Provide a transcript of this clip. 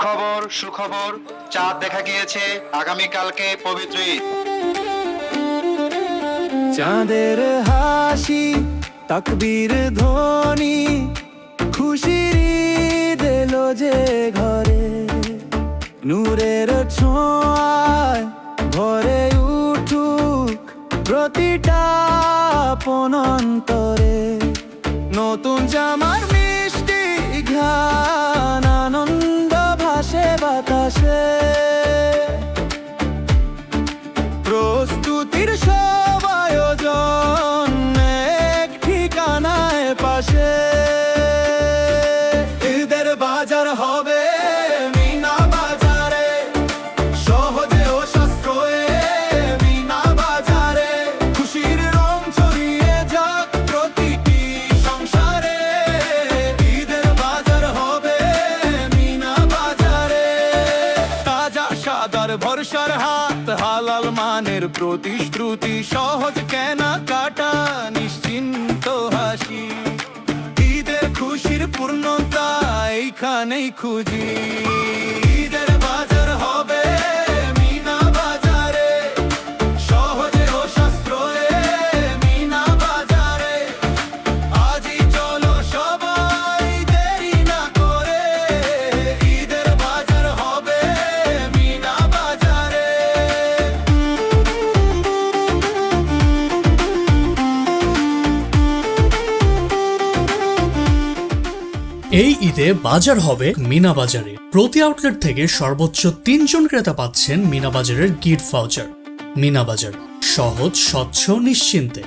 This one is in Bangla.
সুখবর সুখবর, চাঁদ দেখা গিয়েছে। আগামীকালকে পবিত্র ঈদ। চাঁদের হাসি, তাকবীর ধ্বনি, খুশির ঈদ এলো যে ঘরে। নূরের ছোঁয়ায় ভরে উঠুক প্রতিটা আপন অন্তরে। নতুন জামার মিষ্টি ঘ্রাণ, আনন্দ ভাসে বাতাসে। প্রস্তুতির সব আয়োজন এক ঠিকানায় পাশে। ঈদের বাজার হবে মিনা বাজারে, সহজে ও সাশ্রয়ে মিনা বাজারে। খুশির রং ছড়িয়ে যাক প্রতিটি সংসারে। ঈদের বাজার হবে মিনা বাজারে। তাজা সাদার ভরসার হাত, হালাল মানের প্রতিশ্রুতি, সহজ কেনাকাটা, নিশ্চিন্ত হাসি। ঈদের খুশির পূর্ণতা এইখানেই খুঁজি। ঈদের বাজার হবে মিনা বাজারে, সহজে ও সাশ্রয়ে মিনা বাজারে। আজই চলো সবাই দেরি না করে, ঈদের বাজার হবে মিনা বাজারে। এই ঈদে বাজার হবে মিনা বাজারে। প্রতি আউটলেট থেকে সর্বোচ্চ 3 জন ক্রেতা পাচ্ছেন মিনা বাজারের গিফট ভাউচার। মিনা বাজার, সহজ, স্বচ্ছ, নিশ্চিন্তে।